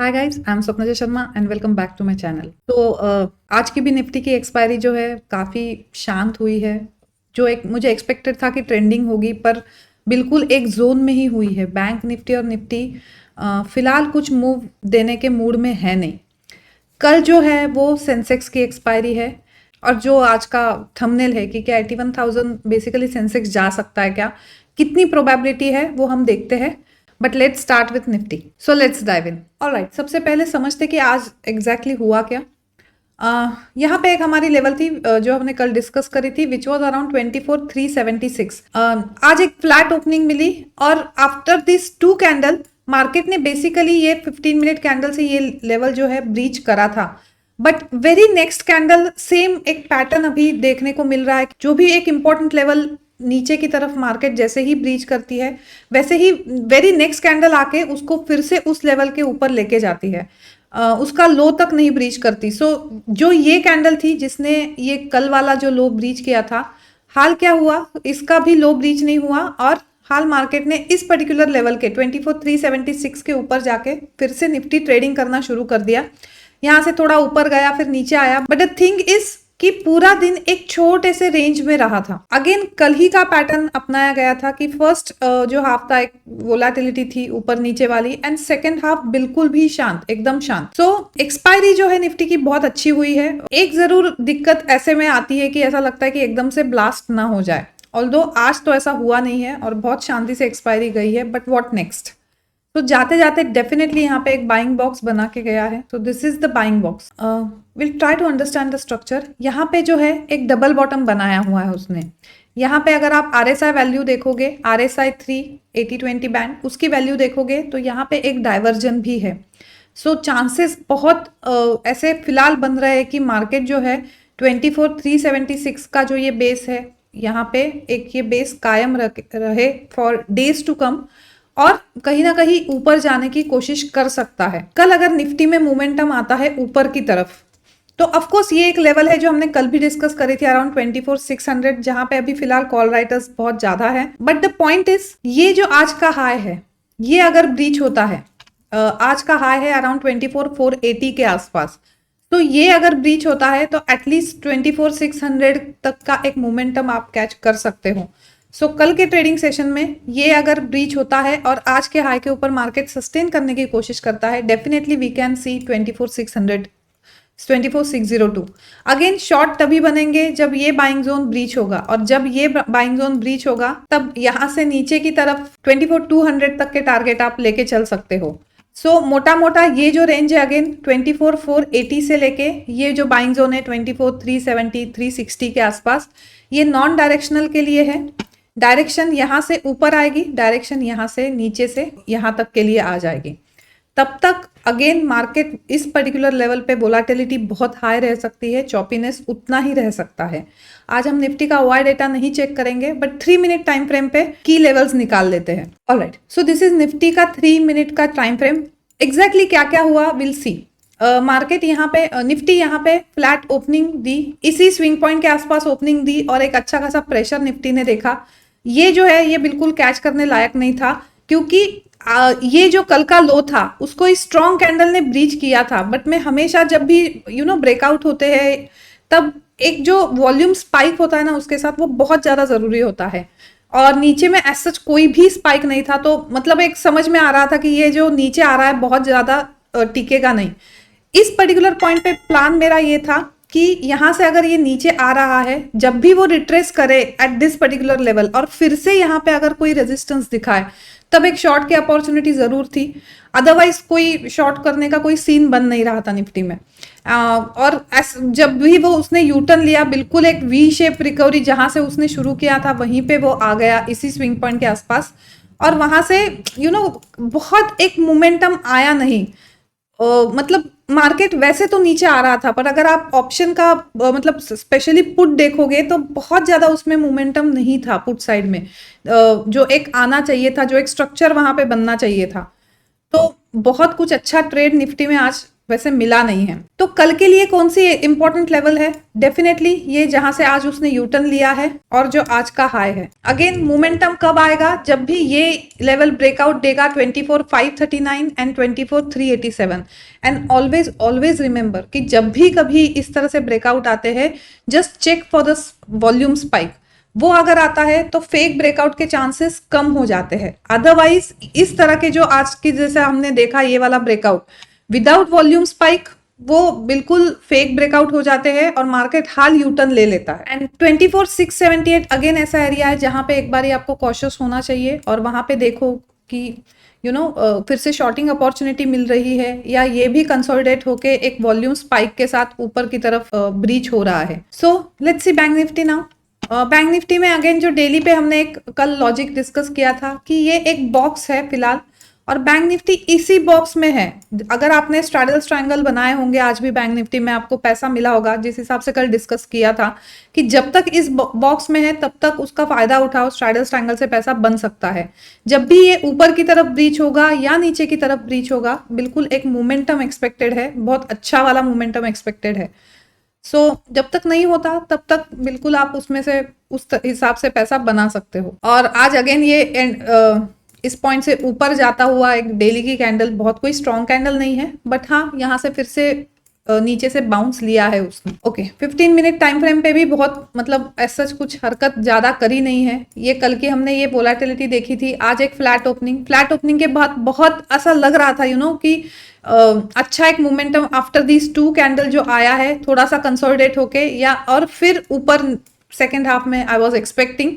Hi guys, I am Swapnaja Sharma and welcome back to my channel. तो आज की भी निफ्टी की एक्सपायरी जो है काफ़ी शांत हुई है। जो एक मुझे एक्सपेक्टेड था कि ट्रेंडिंग होगी, पर बिल्कुल एक जोन में ही हुई है। बैंक निफ्टी और निफ्टी फिलहाल कुछ मूव देने के मूड में है नहीं। कल जो है वो सेंसेक्स की एक्सपायरी है, और जो आज का थंबनेल है कि क्या 81,000 बेसिकली सेंसेक्स जा सकता है, क्या कितनी प्रोबेबिलिटी है वो हम देखते हैं। But let's start with Nifty. So let's dive in. Alright, सबसे पहले समझते कि आज एग्जैक्टली हुआ क्या। यहाँ पे एक हमारी लेवल थी जो हमने कल डिस्कस करी थी, विच वॉज अराउंड 24,376। आज एक फ्लैट ओपनिंग मिली, और after this two candle market ने बेसिकली ये 15 मिनट कैंडल से ये लेवल जो है ब्रीच करा था। But very next candle same एक पैटर्न अभी देखने को मिल रहा है। जो भी एक इंपॉर्टेंट लेवल नीचे की तरफ मार्केट जैसे ही ब्रीच करती है, वैसे ही वेरी नेक्स्ट कैंडल आके उसको फिर से उस लेवल के ऊपर लेके जाती है। उसका लो तक नहीं ब्रीच करती। सो जो ये कैंडल थी जिसने ये कल वाला जो लो ब्रीच किया था, हाल क्या हुआ, इसका भी लो ब्रीच नहीं हुआ, और हाल मार्केट ने इस पर्टिकुलर लेवल के 24,376 के ऊपर जाके फिर से निफ्टी ट्रेडिंग करना शुरू कर दिया। यहाँ से थोड़ा ऊपर गया, फिर नीचे आया, बट द थिंग इज कि पूरा दिन एक छोटे से रेंज में रहा था। अगेन कल ही का पैटर्न अपनाया गया था कि फर्स्ट जो हाफ था एक वोलाटिलिटी थी ऊपर नीचे वाली, एंड सेकंड हाफ बिल्कुल भी शांत, एकदम शांत। सो एक्सपायरी जो है निफ्टी की बहुत अच्छी हुई है। एक जरूर दिक्कत ऐसे में आती है कि ऐसा लगता है कि एकदम से ब्लास्ट ना हो जाए, ऑल्दो आज तो ऐसा हुआ नहीं है और बहुत शांति से एक्सपायरी गई है। But what next? तो जाते जाते डेफिनेटली यहाँ पे एक बाइंग बॉक्स बना के गया है। तो this is the buying box. Will try to understand the structure. यहाँ पे जो है एक डबल बॉटम बनाया हुआ है उसने। यहाँ पे अगर आप RSI वैल्यू देखोगे, RSI 3 80-20 बैंड, उसकी वैल्यू देखोगे तो यहाँ पे एक डाइवर्जन भी है। सो चांसेस बहुत ऐसे फिलहाल बन रहे हैं कि मार्केट जो है 24,376 का जो ये बेस है, यहाँ पे एक ये बेस कायम रहे फॉर डेज टू कम, और कहीं ना कहीं ऊपर जाने की कोशिश कर सकता है। कल अगर निफ्टी में मोमेंटम आता है ऊपर की तरफ, तो ऑफकोर्स ये एक लेवल है जो हमने कल भी डिस्कस करी थी, अराउंड 24,600, जहां पे अभी फिलहाल कॉल राइटर्स बहुत ज्यादा है। बट द पॉइंट इज, ये जो आज का हाई है, ये अगर ब्रीच होता है, आज का हाई है अराउंड 24,480 के आसपास, तो ये अगर ब्रीच होता है तो एटलीस्ट 24,600 तक का एक मोमेंटम आप कैच कर सकते हो। सो कल के ट्रेडिंग सेशन में ये अगर ब्रीच होता है और आज के हाई के ऊपर मार्केट सस्टेन करने की कोशिश करता है, definitely we can see 24,600, 24,602। Again short तभी बनेंगे जब ये बाइंग जोन ब्रीच होगा, और जब ये बाइंग जोन ब्रीच होगा तब यहां से नीचे की तरफ 24,200 तक के टारगेट आप लेके चल सकते हो। सो मोटा मोटा ये जो रेंज है अगेन 24,480 से लेके ये जो बाइंग जोन है 24,370 360 के आसपास, ये नॉन डायरेक्शनल के लिए है। डायरेक्शन यहां से ऊपर आएगी, डायरेक्शन यहां से नीचे से यहां तक के लिए आ जाएगी। तब तक अगेन मार्केट इस पर्टिकुलर लेवल पे वोलाटिलिटी बहुत हाई रह सकती है, चॉपीनेस उतना ही रह सकता है। आज हम निफ्टी का OI डेटा नहीं चेक करेंगे, बट 3 मिनट टाइम फ्रेम पे की लेवल्स निकाल लेते हैं। Alright, so this is Nifty का 3 मिनट का टाइम फ्रेम। एग्जैक्टली क्या क्या हुआ विल सी। मार्केट यहाँ पे निफ्टी यहाँ पे फ्लैट ओपनिंग दी, इसी स्विंग पॉइंट के आसपास ओपनिंग दी, और एक अच्छा खासा प्रेशर निफ्टी ने देखा। ये जो है ये बिल्कुल कैच करने लायक नहीं था, क्योंकि ये जो कल का लो था उसको इस स्ट्रॉन्ग कैंडल ने ब्रीच किया था। बट मैं हमेशा जब भी ब्रेकआउट होते हैं, तब एक जो वॉल्यूम स्पाइक होता है ना, उसके साथ वो बहुत ज्यादा जरूरी होता है। और नीचे में एज सच कोई भी स्पाइक नहीं था, तो मतलब एक समझ में आ रहा था कि ये जो नीचे आ रहा है बहुत ज्यादा टिकेगा नहीं। इस पर्टिकुलर पॉइंट पे प्लान मेरा ये था कि यहां से अगर ये नीचे आ रहा है, जब भी वो रिट्रेस करे एट दिस पर्टिकुलर लेवल और फिर से यहाँ पे अगर कोई रेजिस्टेंस दिखाए, तब एक शॉर्ट की अपॉर्चुनिटी जरूर थी। अदरवाइज कोई शॉर्ट करने का कोई सीन बन नहीं रहा था निफ्टी में। और जब भी वो उसने यूटर्न लिया, बिल्कुल एक वी शेप रिकवरी जहां से उसने शुरू किया था वहीं पे वो आ गया, इसी स्विंग पॉइंट के आसपास, और वहां से बहुत एक मोमेंटम आया नहीं। मतलब मार्केट वैसे तो नीचे आ रहा था, पर अगर आप ऑप्शन का मतलब स्पेशली पुट देखोगे तो बहुत ज्यादा उसमें मोमेंटम नहीं था पुट साइड में, जो एक आना चाहिए था, जो एक स्ट्रक्चर वहां पे बनना चाहिए था। तो बहुत कुछ अच्छा ट्रेड निफ्टी में आज वैसे मिला नहीं है। तो कल के लिए कौन सी इंपॉर्टेंट लेवल है? डेफिनेटली ये जहां से आज उसने यूटर्न लिया है और जो आज का हाई है। अगेन मोमेंटम कब आएगा? जब भी ये लेवल ब्रेकआउट देगा 24,539 and 24,387। And always always remember कि जब भी कभी इस तरह से ब्रेकआउट आते हैं, just check for the volume spike. वो अगर आता है तो फेक ब्रेकआउट के चांसेस कम हो जाते हैं। अदरवाइज इस तरह के जो आज की जैसे हमने देखा ये वाला ब्रेकआउट विदाउट वॉल्यूम स्पाइक, वो बिल्कुल फेक ब्रेकआउट हो जाते हैं और मार्केट हाल यूटर्न ले लेता है। एंड 24,678 अगेन ऐसा एरिया है जहां पे एक बार आपको कॉशियस होना चाहिए और वहां पे देखो कि फिर से शॉर्टिंग अपॉर्चुनिटी मिल रही है या ये भी कंसोलिडेट होके एक वॉल्यूम स्पाइक के साथ ऊपर की तरफ ब्रीच हो रहा है। So let's see bank Nifty now. Bank Nifty में अगेन जो डेली पे हमने एक कल लॉजिक डिस्कस किया था कि ये एक बॉक्स है फिलहाल और बैंक निफ्टी इसी बॉक्स में है। अगर आपने स्ट्रैडल ट्रायंगल बनाए होंगे आज भी बैंक निफ्टी में आपको पैसा मिला होगा, जिस हिसाब से कल डिस्कस किया था कि जब तक इस बॉक्स में है तब तक उसका फायदा उठाओ, स्ट्रैडल ट्रायंगल से पैसा बन सकता है। जब भी ये ऊपर की तरफ ब्रीच होगा या नीचे की तरफ ब्रीच होगा, बिल्कुल एक मोमेंटम एक्सपेक्टेड है, बहुत अच्छा वाला मोमेंटम एक्सपेक्टेड है। सो जब तक नहीं होता तब तक बिल्कुल आप उसमें से उस हिसाब से पैसा बना सकते हो। और आज अगेन ये इस पॉइंट से ऊपर जाता हुआ एक डेली की कैंडल, बहुत कोई स्ट्रॉन्ग कैंडल नहीं है बट हाँ यहाँ से फिर से नीचे से बाउंस लिया है उसने। ओके 15 मिनट टाइम फ्रेम पे भी बहुत मतलब ऐसा कुछ हरकत ज्यादा करी नहीं है। ये कल की हमने ये वोलेटिलिटी देखी थी, आज एक फ्लैट ओपनिंग के बाद बहुत ऐसा लग रहा था कि अच्छा एक momentum after these two candle जो आया है, थोड़ा सा कंसोलिडेट होके या और फिर ऊपर सेकेंड हाफ में आई वॉज एक्सपेक्टिंग।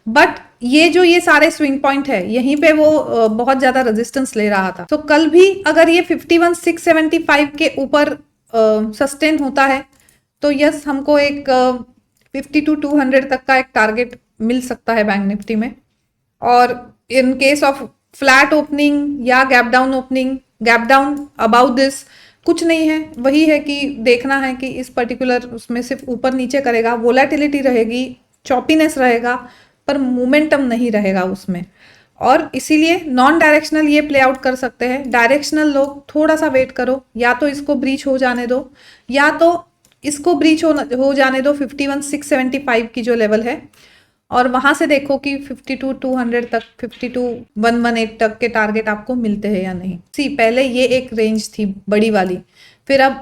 बट ये सारे स्विंग पॉइंट है, यहीं पे वो बहुत ज्यादा रेजिस्टेंस ले रहा था। तो कल भी अगर ये 51,675 के ऊपर सस्टेन होता है तो यस हमको एक 52,200 तक का एक टारगेट मिल सकता है बैंक निफ्टी में। और in case of flat opening या gap down opening, gap down about this कुछ नहीं है, वही है कि देखना है कि इस पर्टिकुलर उसमें सिर्फ ऊपर नीचे करेगा, वोलेटिलिटी रहेगी, चॉपीनेस रहेगा पर मोमेंटम नहीं रहेगा उसमें। और इसीलिए नॉन डायरेक्शनल ये प्ले आउट कर सकते हैं। डायरेक्शनल लोग थोड़ा सा वेट करो, या तो इसको ब्रीच हो जाने दो या तो इसको ब्रीच हो जाने दो 51,675 की जो लेवल है, और वहां से देखो कि 52,200 तक 52,118 तक के टारगेट आपको मिलते हैं या नहीं। पहले ये एक रेंज थी बड़ी वाली, फिर अब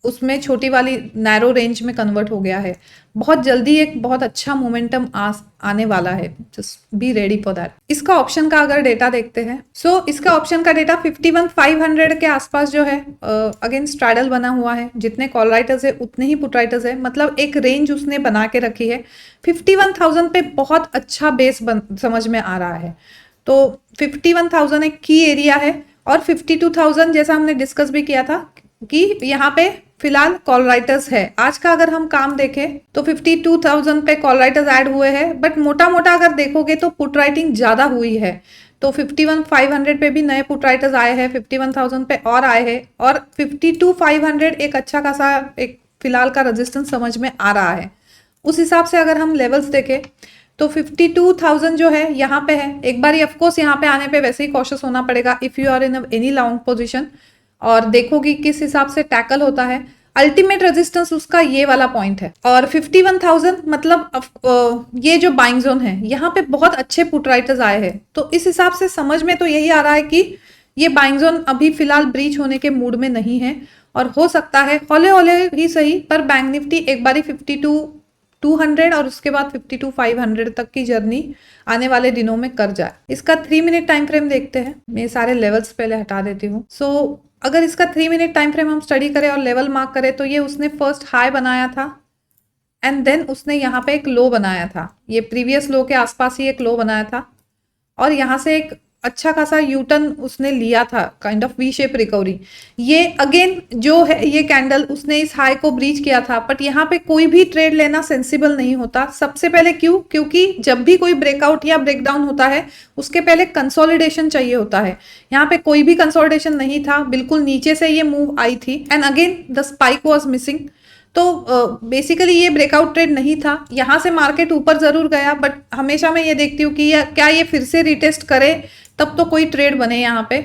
उसमें छोटी वाली नैरो रेंज में कन्वर्ट हो गया है। बहुत जल्दी एक बहुत अच्छा मोमेंटम आने वाला है, just be ready for that. इसका ऑप्शन का अगर डेटा देखते हैं, इसका ऑप्शन का डेटा 51,500 के आसपास जो है अगेन स्ट्रैडल बना हुआ है। जितने कॉल राइटर्स है उतने ही पुट राइटर्स है, मतलब एक रेंज उसने बना के रखी है। 51,000 पे बहुत अच्छा बेस समझ में आ रहा है। तो 51,000 एक की एरिया है और 52,000 जैसा हमने डिस्कस भी किया था कि यहाँ पे फिलहाल कॉल राइटर्स है। आज का अगर हम काम देखें तो 52,000 पे कॉल राइटर्स ऐड हुए हैं, बट मोटा मोटा अगर देखोगे तो पुट राइटिंग ज्यादा हुई है। तो 51,500 पे भी नए पुट राइटर्स आए हैं, 51,000 पे और आए हैं, और 52,500 एक अच्छा खासा एक फिलहाल का रेजिस्टेंस समझ में आ रहा है। उस हिसाब से अगर हम लेवल्स देखें तो 52,000 जो है यहाँ पे है। एक बार ऑफकोर्स यहाँ पे आने पे वैसे ही कॉशियस होना पड़ेगा if you are in any long position, और देखो कि किस हिसाब से टैकल होता है। अल्टीमेट रेजिस्टेंस उसका ये वाला पॉइंट है। और 51,000 मतलब ये जो बाइंग जोन है, यहाँ पे बहुत अच्छे पुट राइटर्स आए हैं। तो इस हिसाब से समझ में तो यही आ रहा है कि ये बाइंग जोन अभी फिलहाल ब्रीच होने के मूड में नहीं है, और हो सकता है हौले हौले ही सही पर बैंक निफ्टी एक बारी 52,200 और उसके बाद 52,500 तक की जर्नी आने वाले दिनों में कर जाए। इसका 3 मिनट टाइम फ्रेम देखते हैं। मैं सारे लेवल्स पहले हटा देती हूँ। अगर इसका 3 मिनट टाइम फ्रेम हम स्टडी करें और लेवल मार्क करें तो ये उसने फर्स्ट हाई बनाया था एंड देन उसने यहाँ पे एक लो बनाया था। ये प्रीवियस लो के आसपास ही एक लो बनाया था और यहाँ से एक अच्छा खासा यूटर्न उसने लिया था, kind of V shape recovery. ये अगेन जो है ये कैंडल उसने इस हाई को ब्रीच किया था, बट यहाँ पे कोई भी ट्रेड लेना सेंसिबल नहीं होता। सबसे पहले क्योंकि जब भी कोई ब्रेकआउट या ब्रेकडाउन होता है उसके पहले कंसोलिडेशन चाहिए होता है। यहाँ पे कोई भी कंसोलिडेशन नहीं था, बिल्कुल नीचे से ये मूव आई थी and again the spike was missing. तो बेसिकली ये ब्रेकआउट ट्रेड नहीं था। यहाँ से मार्केट ऊपर जरूर गया, बट हमेशा मैं ये देखती हूँ कि क्या ये फिर से रिटेस्ट करे तब तो कोई ट्रेड बने। यहाँ पे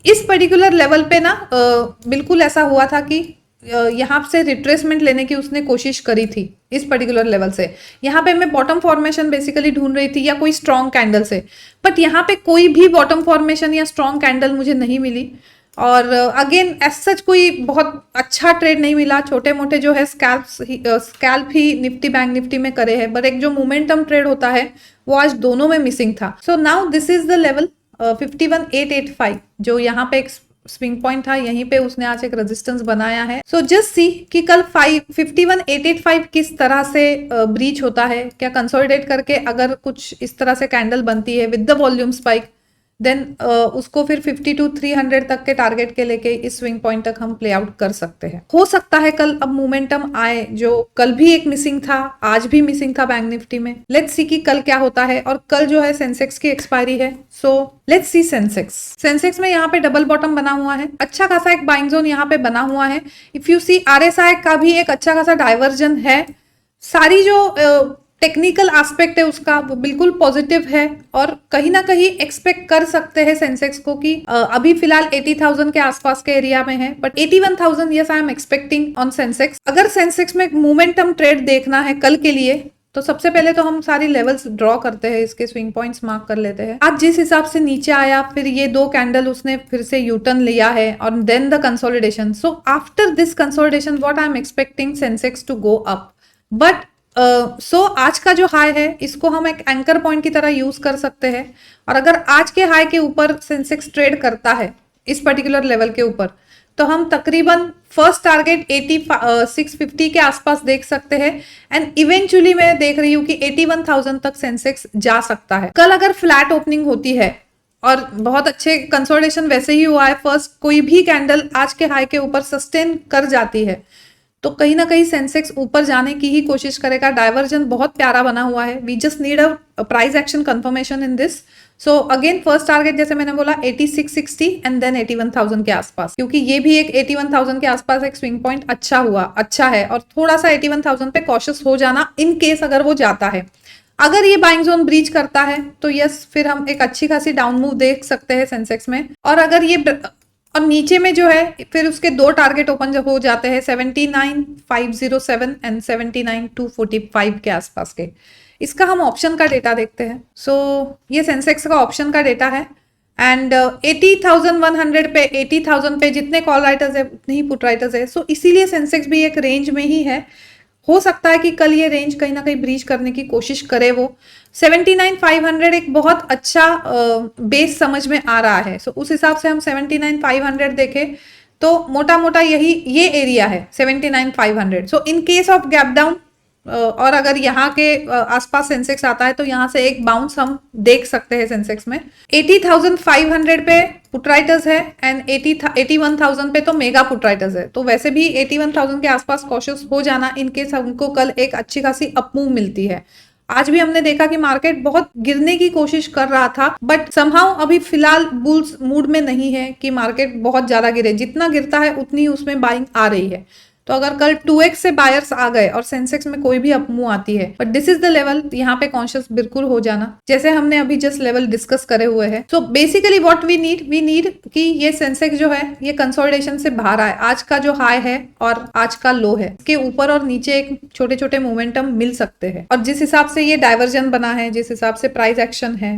इस पर्टिकुलर लेवल पे ना बिल्कुल ऐसा हुआ था कि यहाँ से रिट्रेसमेंट लेने की उसने कोशिश करी थी इस पर्टिकुलर लेवल से। यहाँ पे मैं बॉटम फॉर्मेशन बेसिकली ढूंढ रही थी या कोई स्ट्रॉन्ग कैंडल से, बट यहाँ पे कोई भी बॉटम फॉर्मेशन या स्ट्रॉन्ग कैंडल मुझे नहीं मिली। और अगेन एज सच कोई बहुत अच्छा ट्रेड नहीं मिला। छोटे मोटे जो है स्कैल्प ही निफ्टी बैंक निफ्टी में करे हैं, बट एक जो मोमेंटम ट्रेड होता है वो आज दोनों में मिसिंग था। So now this is the level 51,885 जो यहाँ पे एक स्विंग पॉइंट था, यहीं पे उसने आज एक रेजिस्टेंस बनाया है। सो जस्ट सी कि कल 51,885 किस तरह से ब्रीच होता है, क्या कंसोलिडेट करके अगर कुछ इस तरह से कैंडल बनती है with the volume spike, then उसको फिर 52,300 तक के टारगेट के लेके इस स्विंग पॉइंट तक हम प्ले आउट कर सकते हैं। हो सकता है कल अब मोमेंटम आए, जो कल भी एक मिसिंग था, आज भी मिसिंग था बैंक निफ्टी में। लेट्स सी कि कल क्या होता है। और कल जो है सेंसेक्स की एक्सपायरी है, सो लेट्स सी सेंसेक्स में यहाँ पे डबल बॉटम बना हुआ है, अच्छा खासा एक बाइंग जोन यहाँ पे बना हुआ है। इफ यू सी RSI का भी एक अच्छा खासा डाइवर्जन है। सारी जो टेक्निकल एस्पेक्ट है उसका वो बिल्कुल पॉजिटिव है, और कहीं ना कहीं एक्सपेक्ट कर सकते हैं सेंसेक्स को कि अभी फिलहाल 80,000 के आसपास के एरिया में है, but 81,000 yes I am expecting on Sensex. अगर सेंसेक्स में मोमेंटम ट्रेड देखना है कल के लिए, तो सबसे पहले तो हम सारी लेवल्स ड्रॉ करते हैं, इसके स्विंग पॉइंट्स मार्क कर लेते हैं। आज जिस हिसाब से नीचे आया, फिर ये दो कैंडल उसने फिर से यूटर्न लिया है, और then the consolidation. So after this consolidation what I am expecting Sensex to go up, but आज का जो हाई है इसको हम एक एंकर पॉइंट की तरह यूज कर सकते हैं। और अगर आज के हाई के ऊपर सेंसेक्स ट्रेड करता है इस पर्टिकुलर लेवल के ऊपर, तो हम तकरीबन फर्स्ट टारगेट 650 के आसपास देख सकते हैं, एंड इवेंचुअली मैं देख रही हूँ कि 81,000 तक सेंसेक्स जा सकता है। कल अगर फ्लैट ओपनिंग होती है और बहुत अच्छे कंसोलिडेशन वैसे ही हुआ है, फर्स्ट कोई भी कैंडल आज के हाई के ऊपर सस्टेन कर जाती है, तो कहीं ना कहीं सेंसेक्स ऊपर जाने की ही कोशिश करेगा। डाइवर्जन बहुत प्यारा बना हुआ है, we just need a price action confirmation in this. So again first target जैसे मैंने बोला 8660 एंड देन 81,000 के आसपास, क्योंकि ये भी एक 81,000 के आसपास एक स्विंग पॉइंट अच्छा है, और थोड़ा सा 81,000 पे कॉशियस हो जाना इन केस अगर वो जाता है। अगर ये बाइंग जोन ब्रीच करता है तो यस, फिर हम एक अच्छी खासी डाउन मूव देख सकते हैं सेंसेक्स में। और अगर ये और नीचे में जो है फिर उसके दो टारगेट ओपन जब हो जाते हैं 79,507 एंड 79,245 के आसपास के। इसका हम ऑप्शन का डेटा देखते हैं। सो ये सेंसेक्स का ऑप्शन का डेटा है, एंड 80,100 पे 80,000 पे जितने कॉल राइटर्स है उतने ही पुट राइटर्स है। सो इसीलिए सेंसेक्स भी एक रेंज में ही है। हो सकता है कि कल ये रेंज कहीं ना कहीं ब्रीच करने की कोशिश करे वो। 79,500 एक बहुत अच्छा बेस समझ में आ रहा है। सो उस हिसाब से हम 79,500 देखें तो मोटा मोटा ये एरिया है 79,500। So in case of gap down और अगर यहाँ के आसपास सेंसेक्स आता है तो यहाँ से एक बाउंस हम देख सकते हैं सेंसेक्स में। 80,500 पे पुट राइटर्स है, एंड 81,000 पे तो मेगा पुट राइटर्स है। तो वैसे भी 81,000 के आसपास कॉशियस हो जाना इन केस हमको कल एक अच्छी खासी अपमूव मिलती है। आज भी हमने देखा कि मार्केट बहुत गिरने की कोशिश कर रहा था, बट समहाउ अभी फिलहाल बुल्स मूड में नहीं है कि मार्केट बहुत ज्यादा गिरे। जितना गिरता है उतनी उसमें बाइंग आ रही है। तो अगर कल 2x से बायर्स आ गए और सेंसेक्स में कोई भी अपमूव आती है, but this is the level, यहाँ पे कॉन्शियस बिल्कुल हो जाना, जैसे हमने अभी जस्ट लेवल डिस्कस करे हुए हैं। So basically what we need कि ये सेंसेक्स जो है ये कंसोलिडेशन से बाहर आए। आज का जो हाई है और आज का लो है, इसके ऊपर और नीचे एक छोटे छोटे मोमेंटम मिल सकते हैं। और जिस हिसाब से ये डाइवर्जन बना है, जिस हिसाब से प्राइस एक्शन है,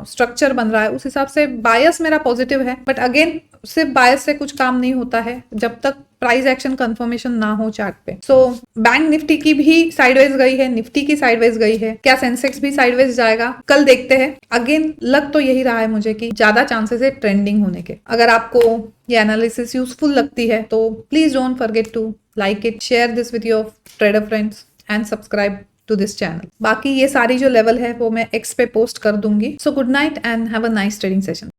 स्ट्रक्चर बन रहा है, उस हिसाब से बायस मेरा पॉजिटिव है। बट अगेन सिर्फ बायस से कुछ काम नहीं होता है जब तक प्राइस एक्शन कंफर्मेशन ना हो चार्ट पे। सो बैंक निफ्टी की भी साइडवेज गई है, निफ्टी की साइडवेज गई है, क्या सेंसेक्स भी साइडवेज जाएगा कल देखते हैं। अगेन लग तो यही रहा है मुझे कि ज्यादा चांसेस है ट्रेंडिंग होने के। अगर आपको ये एनालिसिस यूजफुल लगती है तो please don't forget to like it, share this with your trader friends and subscribe to this channel. बाकी ये सारी जो लेवल है वो मैं एक्स पे पोस्ट कर दूंगी। So good night and have a nice trading session.